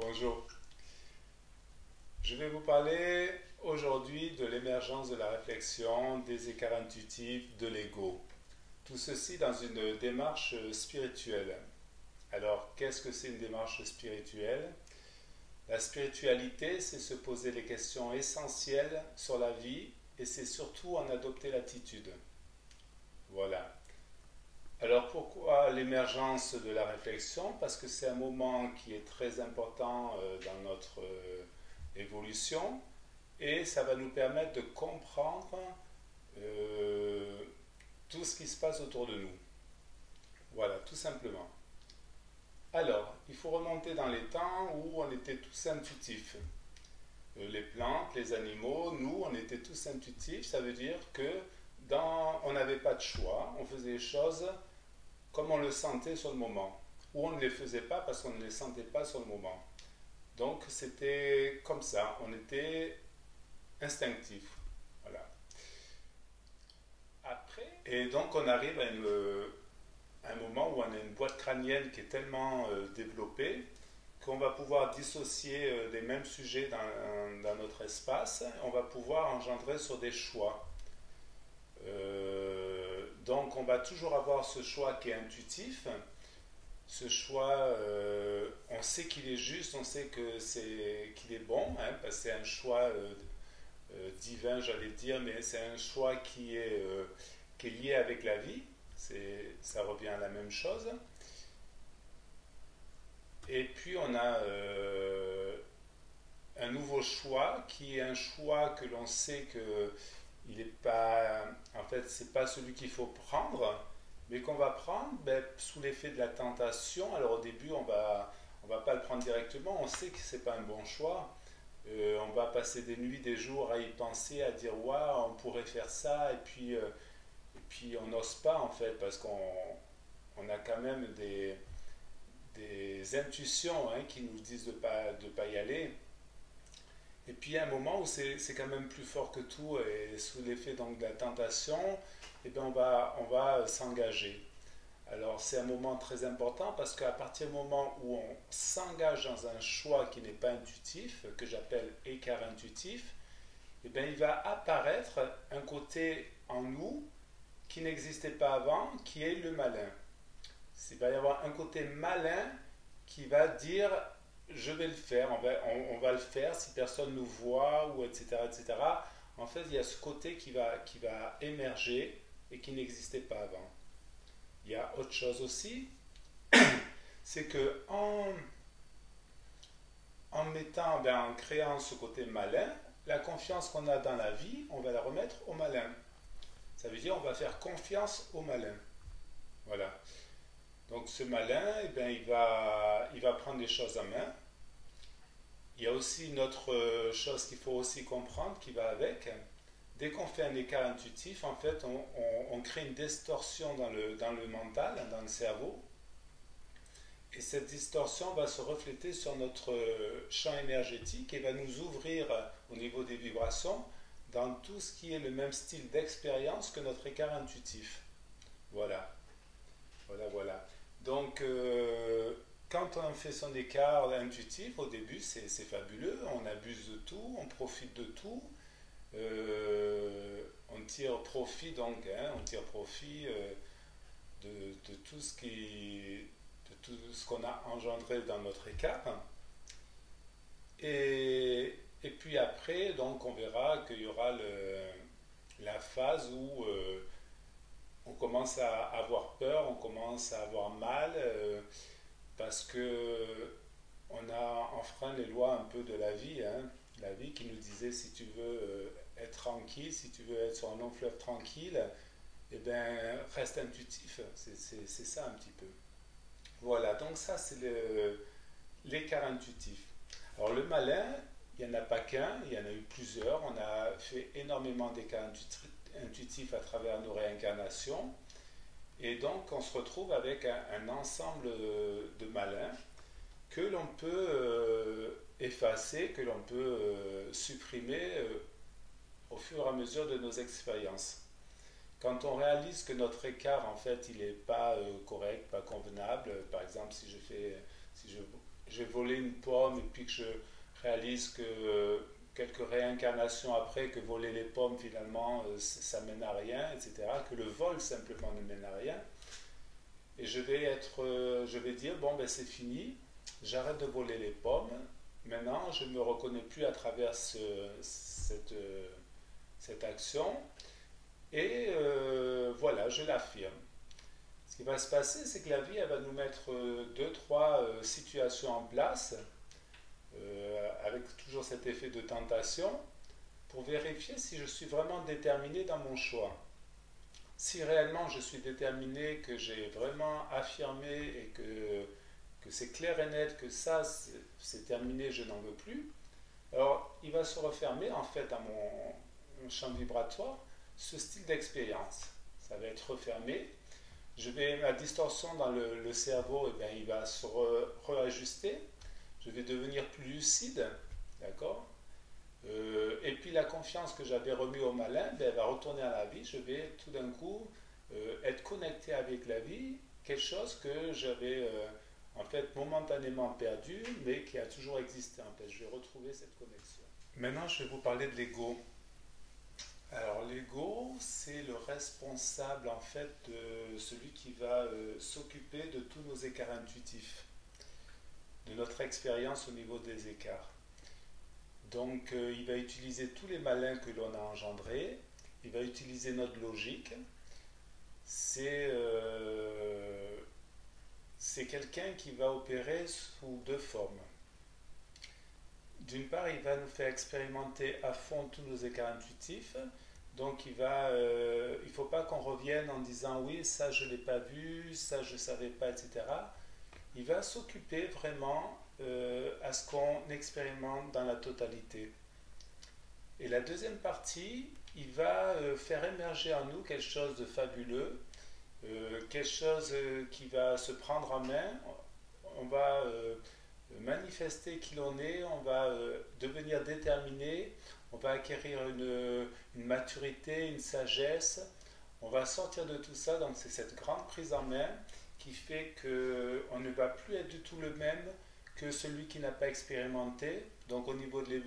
Bonjour. Je vais vous parler aujourd'hui de l'émergence de la réflexion, des écarts intuitifs, de l'ego. Tout ceci dans une démarche spirituelle. Alors, qu'est-ce que c'est une démarche spirituelle? La spiritualité, c'est se poser les questions essentielles sur la vie et c'est surtout en adopter l'attitude. Voilà. Alors pourquoi l'émergence de la réflexion? Parce que c'est un moment qui est très important dans notre évolution et ça va nous permettre de comprendre euh, tout ce qui se passe autour de nous. Voilà, tout simplement. Alors, il faut remonter dans les temps où on était tous intuitifs. Les plantes, les animaux, nous, on était tous intuitifs. Ça veut dire que on n'avait pas de choix, on faisait les choses comme on le sentait sur le moment. Ou on ne les faisait pas parce qu'on ne les sentait pas sur le moment. Donc c'était comme ça, on était instinctif. Voilà. Après, et donc on arrive à un moment où on a une boîte crânienne qui est tellement développée qu'on va pouvoir dissocier les mêmes sujets dans notre espace, on va pouvoir engendrer sur des choix. Donc on va toujours avoir ce choix qui est intuitif. Ce choix, on sait qu'il est juste, on sait qu'il est bon, hein, parce que c'est un choix divin, j'allais dire, mais c'est un choix qui est lié avec la vie. Ça revient à la même chose. Et puis on a un nouveau choix qui est un choix que l'on sait que il est pas, en fait, c'est pas celui qu'il faut prendre, mais qu'on va prendre sous l'effet de la tentation. Alors au début, on va pas le prendre directement. On sait que c'est pas un bon choix. On va passer des nuits, des jours à y penser, à dire waouh, on pourrait faire ça, et puis on n'ose pas en fait parce qu'on a quand même des intuitions hein, qui nous disent de pas y aller. Et puis il y a un moment où c'est quand même plus fort que tout et sous l'effet donc de la tentation, eh bien on va s'engager. Alors c'est un moment très important parce qu'à partir du moment où on s'engage dans un choix qui n'est pas intuitif, que j'appelle écart intuitif, eh bien il va apparaître un côté en nous qui n'existait pas avant, qui est le malin. Il va y avoir un côté malin qui va dire je vais le faire, on va le faire si personne nous voit, ou etc., etc. En fait, il y a ce côté qui va émerger et qui n'existait pas avant. Il y a autre chose aussi, c'est que en créant ce côté malin, la confiance qu'on a dans la vie, on va la remettre au malin. Ça veut dire on va faire confiance au malin. Voilà. Donc ce malin, eh bien, il va prendre les choses en main. Il y a aussi une autre chose qu'il faut aussi comprendre qui va avec. Dès qu'on fait un écart intuitif, en fait, on crée une distorsion dans le mental, dans le cerveau. Et cette distorsion va se refléter sur notre champ énergétique et va nous ouvrir au niveau des vibrations dans tout ce qui est le même style d'expérience que notre écart intuitif. Voilà. Voilà, voilà. Donc, quand on fait son écart intuitif, au début, c'est fabuleux. On abuse de tout, on profite de tout. On tire profit, donc, hein, on tire profit de tout de tout ce qu'on a engendré dans notre écart. Et puis après, donc, on verra qu'il y aura la phase où on commence à avoir peur, on commence à avoir mal, parce que on a enfreint les lois un peu de la vie, hein. La vie qui nous disait si tu veux être tranquille, si tu veux être sur un long fleuve tranquille, eh bien reste intuitif, c'est ça un petit peu. Voilà, donc ça c'est l'écart intuitif. Alors le malin, il n'y en a pas qu'un, il y en a eu plusieurs, on a fait énormément d'écarts intuitifs à travers nos réincarnations. Et donc, on se retrouve avec un ensemble de malins que l'on peut effacer, que l'on peut supprimer au fur et à mesure de nos expériences. Quand on réalise que notre écart, en fait, il n'est pas correct, pas convenable, par exemple, si je j'ai volé une pomme et puis que je réalise que quelques réincarnations après que voler les pommes finalement ça mène à rien, etc. Que le vol simplement ne mène à rien. Et je vais dire bon ben c'est fini, j'arrête de voler les pommes. Maintenant je ne me reconnais plus à travers cette action et voilà je l'affirme. Ce qui va se passer, c'est que la vie, elle va nous mettre deux, trois situations en place, avec toujours cet effet de tentation, pour vérifier si je suis vraiment déterminé dans mon choix. Si réellement je suis déterminé, que j'ai vraiment affirmé et que c'est clair et net que ça, c'est terminé, je n'en veux plus, alors il va se refermer en fait à mon champ vibratoire ce style d'expérience. Ça va être refermé. La distorsion dans le cerveau, eh bien, il va se réajuster. Je vais devenir plus lucide, d'accord. Et puis la confiance que j'avais remis au malin, ben, elle va retourner à la vie. Je vais tout d'un coup être connecté avec la vie, quelque chose que j'avais en fait momentanément perdu, mais qui a toujours existé. En fait, je vais retrouver cette connexion. Maintenant, je vais vous parler de l'ego. Alors l'ego, c'est le responsable en fait de celui qui va s'occuper de tous nos écarts intuitifs, de notre expérience au niveau des écarts. Donc il va utiliser tous les malins que l'on a engendrés, il va utiliser notre logique. C'est quelqu'un qui va opérer sous deux formes. D'une part, il va nous faire expérimenter à fond tous nos écarts intuitifs. Donc il ne faut pas qu'on revienne en disant oui, ça je ne l'ai pas vu, ça je ne savais pas, etc. Il va s'occuper vraiment à ce qu'on expérimente dans la totalité. Et la deuxième partie, il va faire émerger en nous quelque chose de fabuleux, quelque chose qui va se prendre en main. On va manifester qui l'on est, on va devenir déterminé, on va acquérir une maturité, une sagesse, on va sortir de tout ça, donc c'est cette grande prise en main qui fait qu'on ne va plus être du tout le même que celui qui n'a pas expérimenté. Donc au niveau de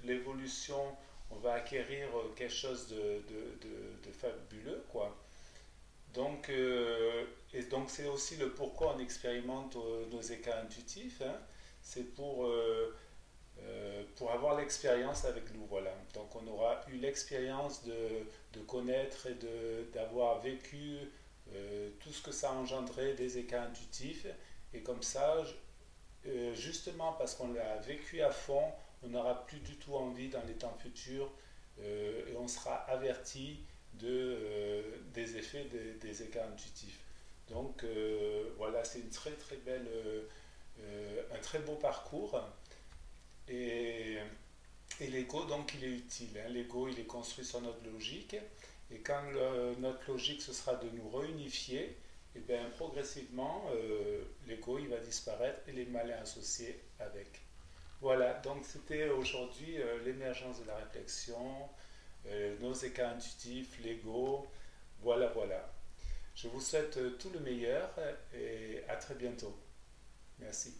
l'évolution, on va acquérir quelque chose de fabuleux, quoi. Donc, et donc c'est aussi le pourquoi on expérimente nos écarts intuitifs, hein. C'est pour avoir l'expérience avec nous, voilà. Donc on aura eu l'expérience de connaître et d'avoir vécu tout ce que ça a engendré des écarts intuitifs, et comme ça, justement parce qu'on l'a vécu à fond, on n'aura plus du tout envie dans les temps futurs, et on sera averti des effets des écarts intuitifs. Donc voilà, c'est une très très belle, un très beau parcours. Et, et l'ego, donc, il est utile, hein. L'ego, il est construit sur notre logique. Et quand notre logique, ce sera de nous réunifier, et bien progressivement, l'ego, il va disparaître et les malins associés avec. Voilà, donc c'était aujourd'hui l'émergence de la réflexion, nos écarts intuitifs, l'ego. Voilà, voilà. Je vous souhaite tout le meilleur et à très bientôt. Merci.